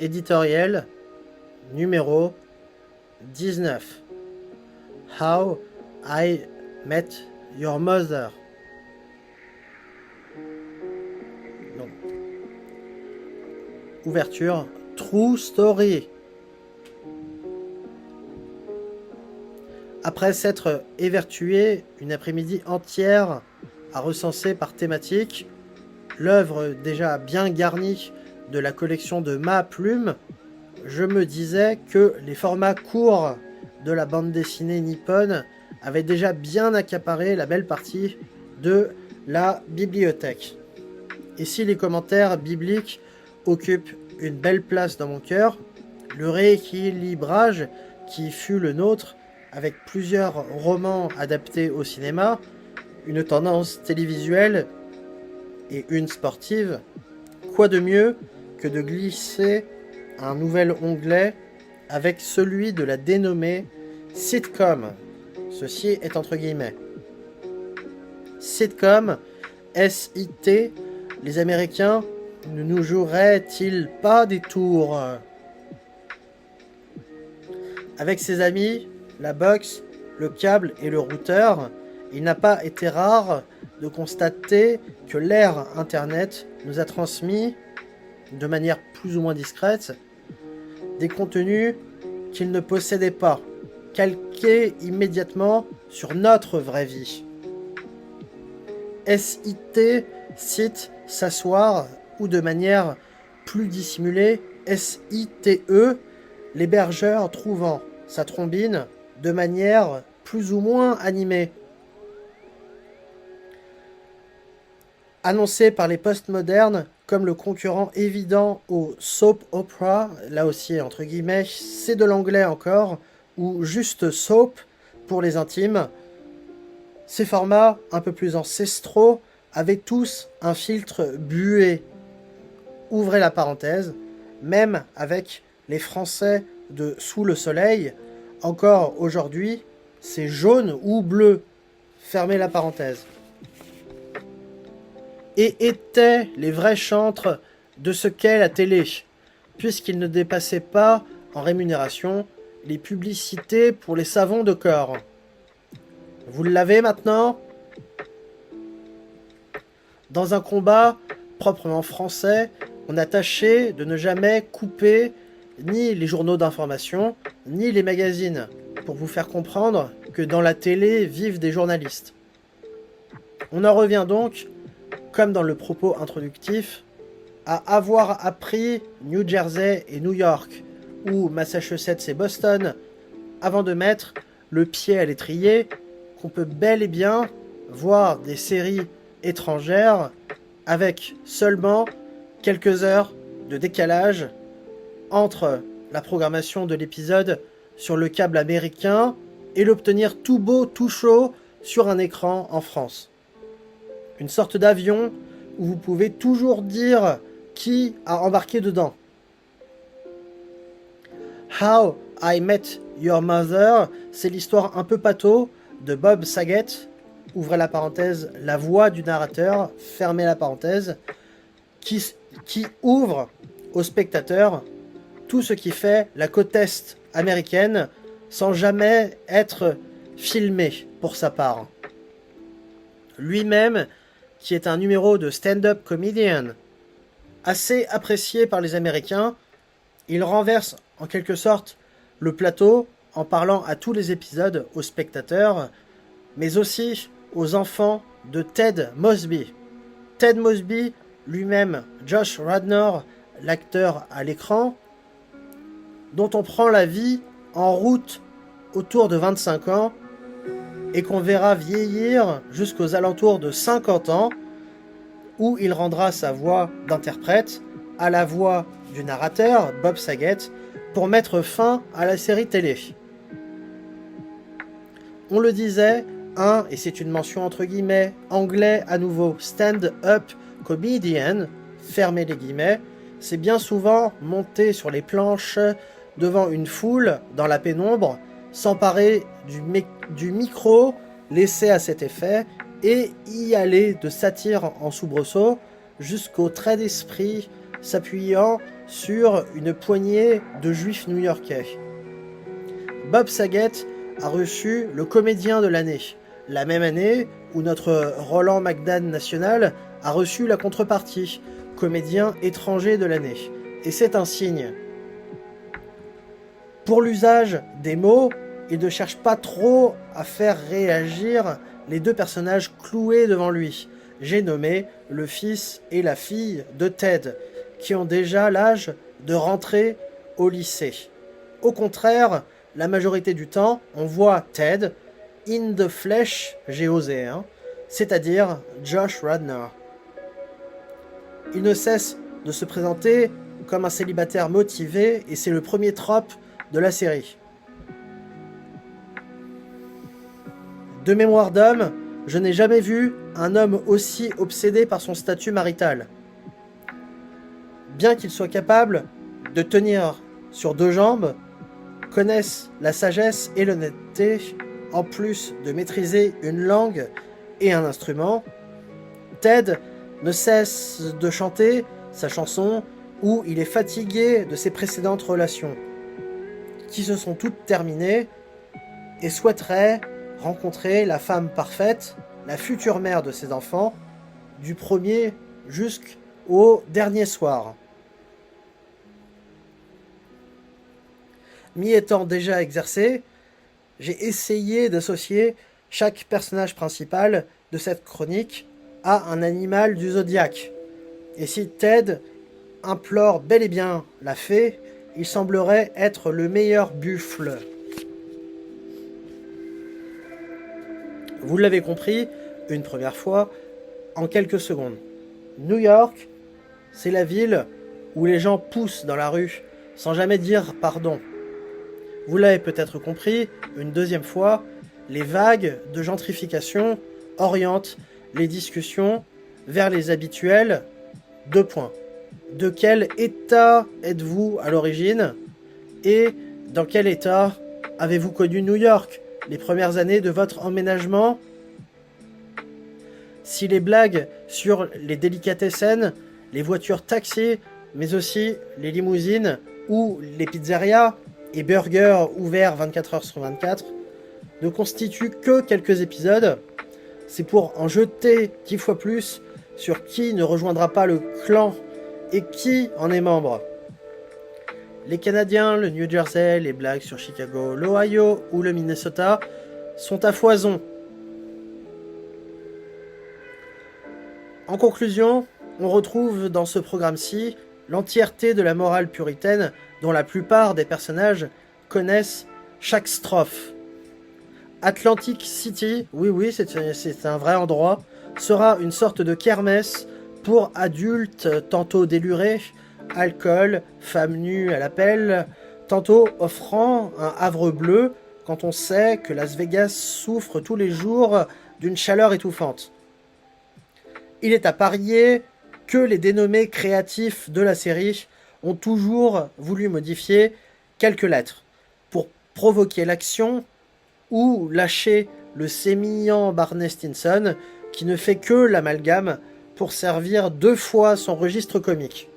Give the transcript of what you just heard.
éditorial numéro 19. How I Met Your Mother. Donc, ouverture, True Story. Après s'être évertué une après-midi entière à recenser par thématique l'œuvre déjà bien garnie de la collection de Ma Plume, je me disais que les formats courts de la bande dessinée nippone avaient déjà bien accaparé la belle partie de la bibliothèque. Et si les commentaires bibliques occupent une belle place dans mon cœur, le rééquilibrage qui fut le nôtre avec plusieurs romans adaptés au cinéma, une tendance télévisuelle et une sportive, quoi de mieux que de glisser un nouvel onglet avec celui de la dénommée sitcom. Ceci est entre guillemets. Sitcom, S-I-T, les Américains ne nous joueraient-ils pas des tours? Avec ses amis, la box, le câble et le routeur, il n'a pas été rare de constater que l'ère Internet nous a transmis, de manière plus ou moins discrète, des contenus qu'il ne possédait pas, calqués immédiatement sur notre vraie vie. SIT, site, s'asseoir, ou de manière plus dissimulée, SITE, l'hébergeur trouvant sa trombine de manière plus ou moins animée. Annoncé par les postmodernes comme le concurrent évident au soap opera, là aussi entre guillemets, c'est de l'anglais encore, ou juste soap pour les intimes, ces formats un peu plus ancestraux avaient tous un filtre bué. Ouvrez la parenthèse, même avec les Français de Sous le Soleil, encore aujourd'hui, c'est jaune ou bleu. Fermez la parenthèse. Et étaient les vrais chantres de ce qu'est la télé, puisqu'ils ne dépassaient pas, en rémunération, les publicités pour les savons de corps. Vous l'avez maintenant ? Dans un combat proprement français, on a tâché de ne jamais couper ni les journaux d'information, ni les magazines, pour vous faire comprendre que dans la télé vivent des journalistes. On en revient donc, comme dans le propos introductif, à avoir appris New Jersey et New York, ou Massachusetts et Boston, avant de mettre le pied à l'étrier, qu'on peut bel et bien voir des séries étrangères avec seulement quelques heures de décalage entre la programmation de l'épisode sur le câble américain et l'obtenir tout beau, tout chaud sur un écran en France. Une sorte d'avion où vous pouvez toujours dire qui a embarqué dedans. How I Met Your Mother, c'est l'histoire un peu pâteau de Bob Saget, ouvrez la parenthèse, la voix du narrateur, fermez la parenthèse, qui ouvre au spectateur tout ce qui fait la côte est américaine sans jamais être filmé pour sa part. Lui-même, qui est un numéro de stand-up comedian, assez apprécié par les Américains, il renverse en quelque sorte le plateau en parlant à tous les épisodes aux spectateurs, mais aussi aux enfants de Ted Mosby. Ted Mosby, lui-même, Josh Radnor, l'acteur à l'écran, dont on prend la vie en route autour de 25 ans et qu'on verra vieillir jusqu'aux alentours de 50 ans, où il rendra sa voix d'interprète à la voix du narrateur, Bob Saget, pour mettre fin à la série télé. On le disait, et c'est une mention entre guillemets, anglais à nouveau, stand-up comedian, fermez les guillemets, c'est bien souvent monter sur les planches devant une foule dans la pénombre, s'emparer du micro laissé à cet effet et y aller de satire en soubresaut jusqu'au trait d'esprit s'appuyant sur une poignée de juifs new-yorkais. Bob Saget a reçu le comédien de l'année, la même année où notre Roland McDan national a reçu la contrepartie, comédien étranger de l'année. Et c'est un signe. Pour l'usage des mots, il ne cherche pas trop à faire réagir les deux personnages cloués devant lui. J'ai nommé le fils et la fille de Ted, qui ont déjà l'âge de rentrer au lycée. Au contraire, la majorité du temps, on voit Ted in the flesh, j'ai osé, c'est-à-dire Josh Radnor. Il ne cesse de se présenter comme un célibataire motivé et c'est le premier trope de la série. De mémoire d'homme, je n'ai jamais vu un homme aussi obsédé par son statut marital. Bien qu'il soit capable de tenir sur deux jambes, connaisse la sagesse et l'honnêteté, en plus de maîtriser une langue et un instrument, Ted ne cesse de chanter sa chanson où il est fatigué de ses précédentes relations, qui se sont toutes terminées, et souhaiterait rencontrer la femme parfaite, la future mère de ses enfants, du premier jusqu'au dernier soir. M'y étant déjà exercé, j'ai essayé d'associer chaque personnage principal de cette chronique à un animal du zodiaque. Et si Ted implore bel et bien la fée, il semblerait être le meilleur buffle. Vous l'avez compris, une première fois, en quelques secondes. New York, c'est la ville où les gens poussent dans la rue sans jamais dire pardon. Vous l'avez peut-être compris, une deuxième fois, les vagues de gentrification orientent les discussions vers les habituels. 2 points. De quel état êtes-vous à l'origine? Et dans quel état avez-vous connu New York les premières années de votre emménagement? Si les blagues sur les délicatessen, les voitures taxis, mais aussi les limousines ou les pizzerias et burgers ouverts 24 heures sur 24 ne constituent que quelques épisodes, c'est pour en jeter 10 fois plus sur qui ne rejoindra pas le clan et qui en est membre. Les Canadiens, le New Jersey, les blagues sur Chicago, l'Ohio ou le Minnesota sont à foison. En conclusion, on retrouve dans ce programme-ci l'entièreté de la morale puritaine dont la plupart des personnages connaissent chaque strophe. Atlantic City, oui, c'est un vrai endroit, sera une sorte de kermesse pour adultes tantôt délurés, alcool, femmes nues à l'appel, tantôt offrant un havre bleu quand on sait que Las Vegas souffre tous les jours d'une chaleur étouffante. Il est à parier que les dénommés créatifs de la série ont toujours voulu modifier quelques lettres pour provoquer l'action ou lâcher le sémillant Barney Stinson qui ne fait que l'amalgame pour servir 2 fois son registre comique.